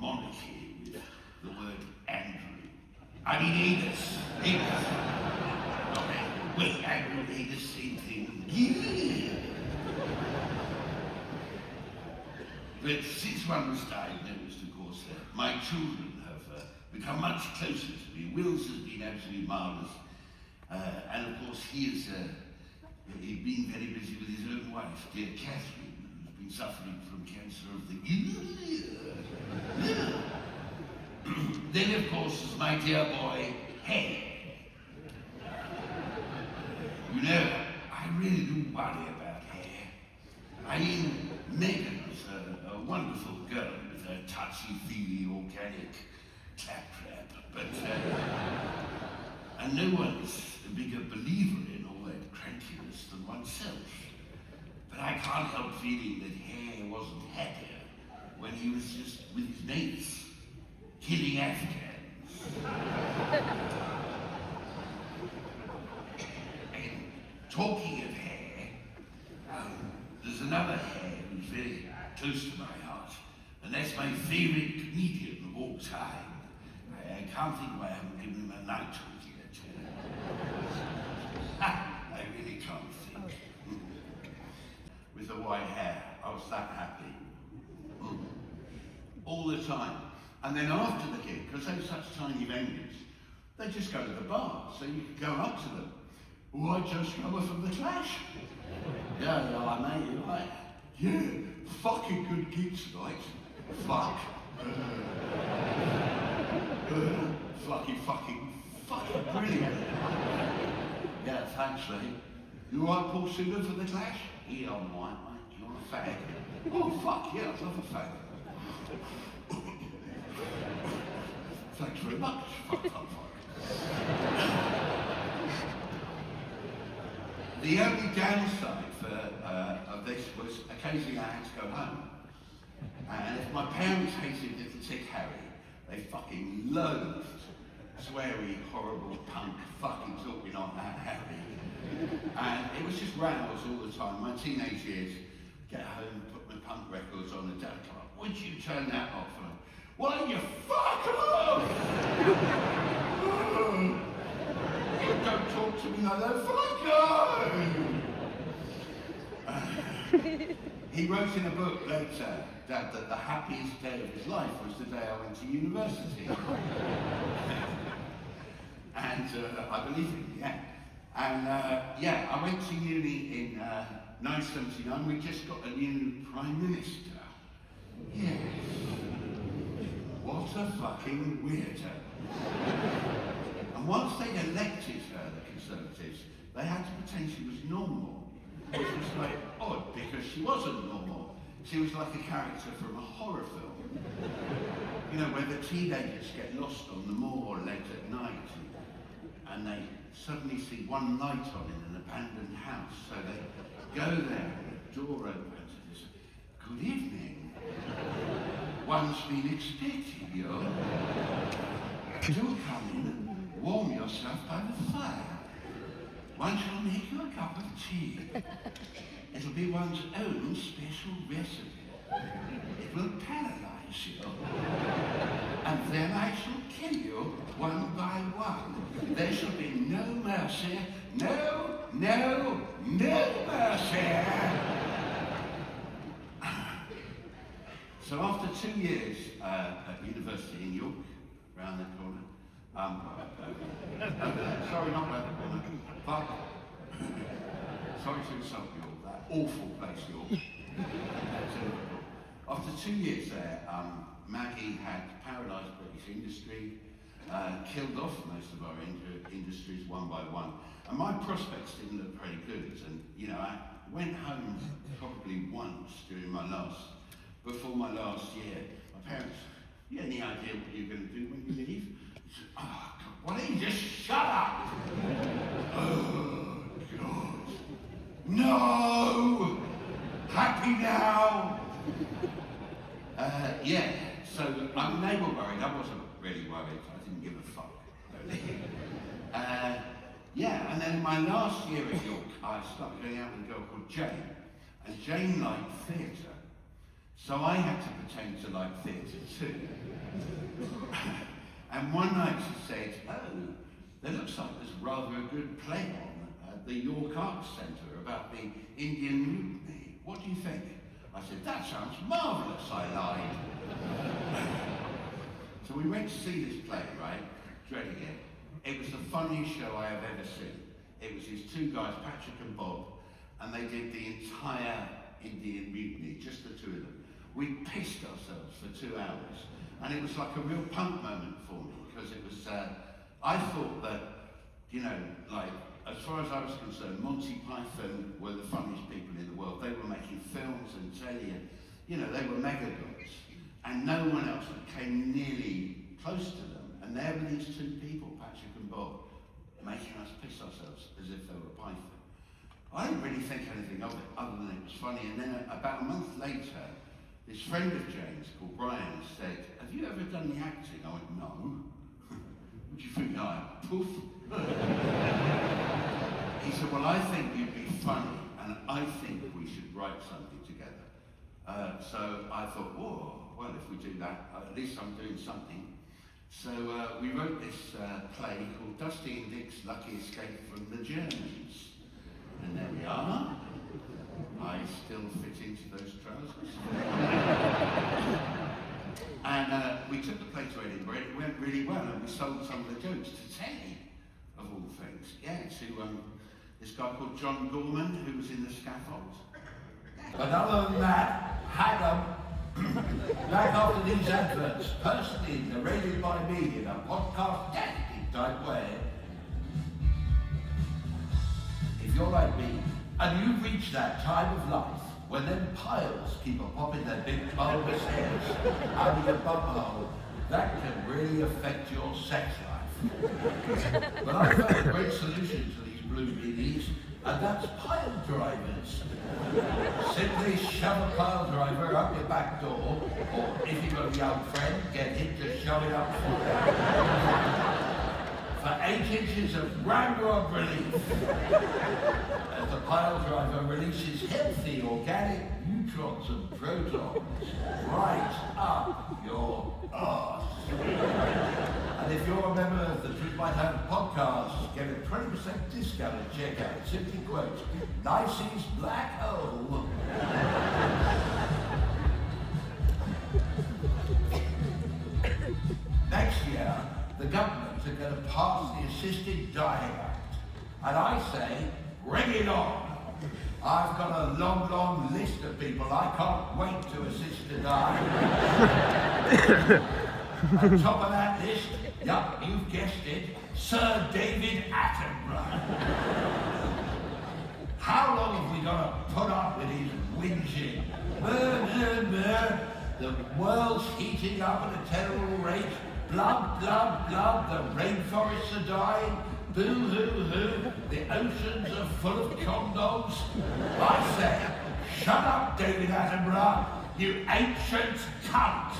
monarchy with the word Andrew. I mean Anus. Anus. Okay. Wait, Andrew, Anus, same thing. Yeah. But since one was diagnosed, of course, my children have become much closer to me. Will's has been absolutely marvellous. And of course, he's been very busy with his own wife, dear Catherine, who's been suffering from cancer of the ear. Then, of course, is my dear boy, Hay. You know, I really do worry about Hay. I mean, Megan's a wonderful girl with her touchy-feely organic claptrap, but and no one's a bigger believer in all that crankiness than oneself. But I can't help feeling that Hay wasn't happier when he was just with his mates, killing Afghans. And talking of Hay, there's another Hay who's very close to my heart, and that's my favourite comedian of all time. I can't think why I haven't given him a knighthood yet. I really can't think. With the white hair, I was that happy. All the time. And then after the gig, because they're such tiny venues, they just go to the bar, so you could go up to them. Oh, I just come from the Clash. Yeah, mate, you're right. Yeah, fucking good gig tonight. Fuck. Fucking brilliant. Yeah, thanks, mate. You alright, Paul Singer, for the Clash? Yeah, I'm alright, mate. You're a fag. Oh, fuck, yeah, I love a fag. Thanks very much. Fuck. The only downside of this was occasionally I had to go home. And if my parents hated little Tick Harry, they fucking loathed sweary, horrible punk fucking talking on that Harry. And it was just rows all the time. My teenage years, get home, put my punk records on, and Dad come up, would you turn that off? And why don't you fuck off? You don't talk to me like that, fuck off! He wrote in a book later that the happiest day of his life was the day I went to university. And I believe him, yeah. And I went to uni in 1979. We just got a new Prime Minister. Yes. What a fucking weirdo. And once they'd elected her, the Conservatives, they had to pretend she was normal. Which was like odd, because she wasn't normal. She was like a character from a horror film. You know, where the teenagers get lost on the moor late at night, and they suddenly see one light on in an abandoned house, so they go there, and the door opens, and it's, good evening. One's been expecting you. Do come in and warm yourself by the fire. One shall make you a cup of tea. It'll be one's own special recipe. It will paralyze you. And then I shall kill you one by one. There shall be no mercy. No mercy. So after 2 years at university in York, round the corner, sorry, not round the corner, but sorry to insult you all, that awful place, York. After 2 years there, Maggie had paralysed British industry, killed off most of our industries one by one, and my prospects didn't look very good. And you know, I went home probably once before my last year. My parents, you had any idea what you're going to do when you leave? I said, oh God, why don't you just shut up? Oh God, no! Happy now? Yeah, so I'm never worried. I wasn't really worried. I didn't give a fuck. Yeah, and then in my last year at York, I started going out with a girl called Jane. And Jane liked theatre. So I had to pretend to like theatre too. And one night she said, oh, there looks like there's rather a good play on at the York Arts Centre about the Indian Mutiny. What do you think? I said, that sounds marvellous, I lied. So we went to see this play, right? Dreading it. It was the funniest show I have ever seen. It was these two guys, Patrick and Bob, and they did the entire Indian Mutiny, just the two of them. We pissed ourselves for 2 hours, and it was like a real punk moment for me, because it was, I thought that, you know, like, as far as I was concerned, Monty Python were the funniest people in the world. They were making films and telly, and, you know, they were mega gods, and no one else came nearly close to them. And there were these two people, Patrick and Bob, making us piss ourselves as if they were Python. I didn't really think anything of it, other than it was funny. And then about a month later, this friend of James called Brian said, have you ever done the acting? I went, no. What do you think I am? Poof. He said, well, I think you'd be funny, and I think we should write something together. So I thought, whoa, well, if we do that, at least I'm doing something. So we wrote this play called Dusty and Dick's Lucky Escape from the Germans. And there we are. I still fit into those trousers. And we took the play to Edinburgh. It went really well, and we sold some of the jokes to telly, of all things. Yeah, to this guy called John Gorman, who was in the scaffold. But other than that, Haddam, back after these adverts, personally narrated by me in a podcast-tastic type way. If you're like me, and you've reached that time of life when them piles keep popping their big bulbous heads out of your bumhole, that can really affect your sex life. But I found a great solution to these blue meanies, and that's pile drivers. Simply shove a pile driver up your back door, or if you've got a young friend, get him to shove it up for you. For 8 inches of ramrod relief, as the pile driver releases healthy organic neutrons and protons right up your arse. And if you're a member of the Truth Might Have podcast, get a 20% discount at checkout. Simply quote, Nicey's Black Hole. Next year, the government are going to pass the Assisted Dying Act. And I say, bring it on. I've got a long, long list of people I can't wait to assist to die. On top of that list, yup, you've guessed it, Sir David Attenborough. How long have we got to put up with his whinging? The world's heating up at a terrible rate. Blood, blood, blood, the rainforests are dying. Boo-hoo-hoo, the oceans are full of condoms. I say, shut up, David Attenborough, you ancient cunt.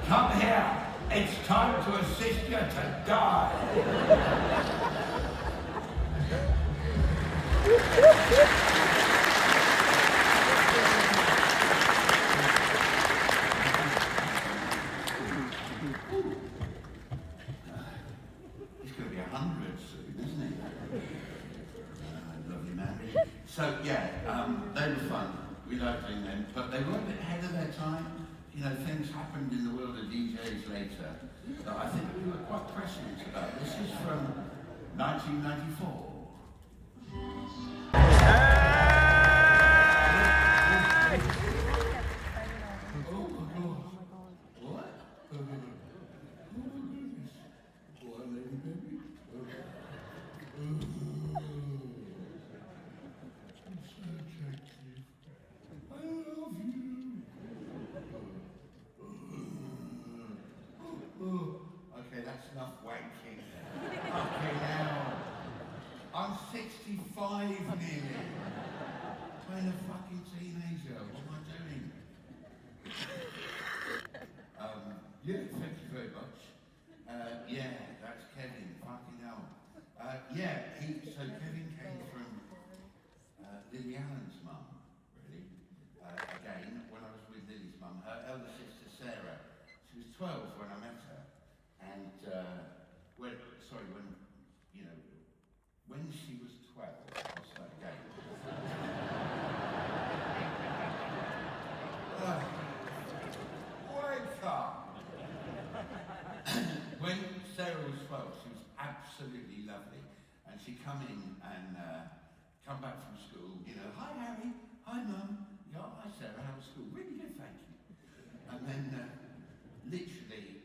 Come here, it's time to assist you to die. So yeah, they were fun. We liked doing them, but they were a bit ahead of their time. You know, things happened in the world of DJs later that I think we were quite prescient about. This is from 1994. Okay, that's enough wanking. Okay, now, I'm 65 nearly. Playing a fucking teenager. What am I doing? Yeah, thank you very much. Yeah, that's Kevin. Fucking hell. So Kevin came from Lily Allen's mum, really. elder sister Sarah. She was 12 when I met her, and when she was 12, I'll start again. Wake up! When Sarah was 12, she was absolutely lovely, and she'd come in and come back from school, hi Harry, hi Mum, hi Sarah, how was school? Really good, thank you. And then literally,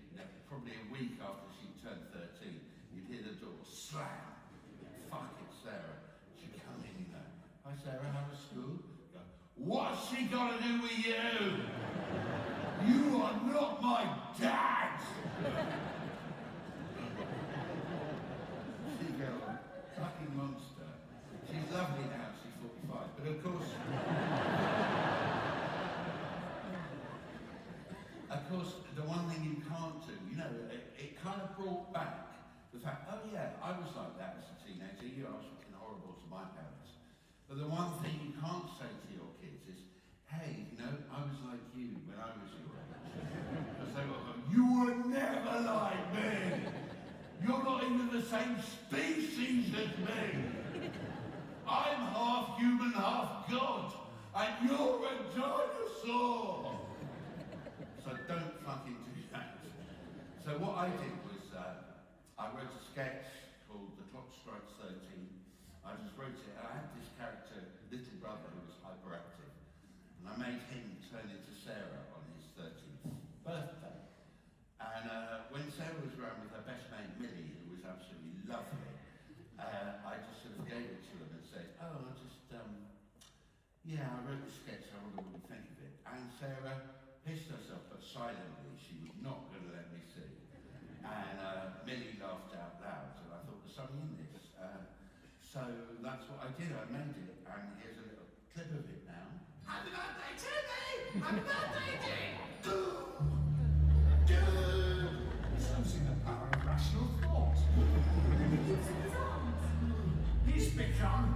probably a week after she turned 13, you'd hear the door slam. Fuck it, Sarah. She'd come in, hi Sarah, how was school? Go, what's she got to do with you? You are not my dad! She'd go, fucking monster. She's lovely now, she's 45, but of course, the one thing you can't do, it kind of brought back the fact, oh yeah, I was like that as a teenager, I was fucking horrible to my parents. But the one thing you can't say to your kids is, hey, I was like you when I was your age. Because they will go, you were never like me! You're not even the same species as me! I'm half human, half God! And you're a dinosaur! So don't fucking do that. So what I did was, I wrote a sketch called The Clock Strikes 13. I just wrote it, and I had this character, little brother, who was hyperactive. And I made him turn into Sarah on his 13th birthday. And when Sarah was around with her best mate Millie, who was absolutely lovely, I just sort of gave it to him and said, I wrote the sketch, I wonder what you think of it. And Sarah pissed herself, but silently, she was not going to let me see. And Millie laughed out loud, and I thought, there's something in this. So that's what I did, I made it, and here's a little clip of it now. Happy birthday to me! Happy birthday, Dick! Using the power of rational thought. He's become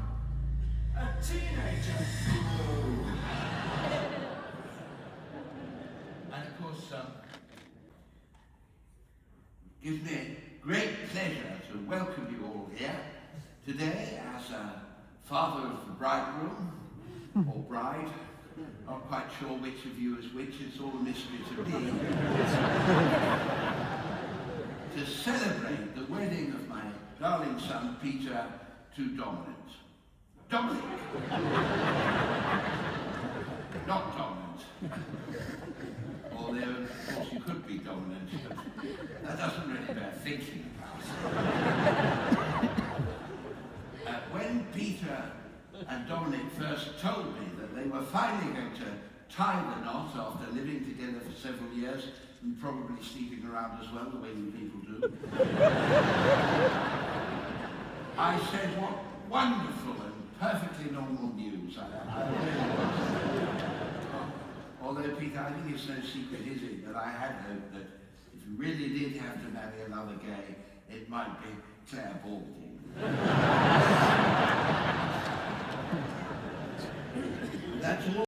a teenager. And of course, gives me a great pleasure to welcome you all here today as father of the bridegroom, or bride. Not quite sure which of you is which, it's all a mystery to me. To celebrate the wedding of my darling son Peter to Dominic. Dominic! Not dominant. Although, of course, you could be dominant, but that doesn't really bear thinking about. When Peter and Dominic first told me that they were finally going to tie the knot after living together for several years and probably sleeping around as well, the way you people do, I said, what wonderful and perfectly normal news. I really was. Although, Peter, I think it's no secret, is it, that I had hoped that if you really did have to marry another gay, it might be Claire Balding. That's all.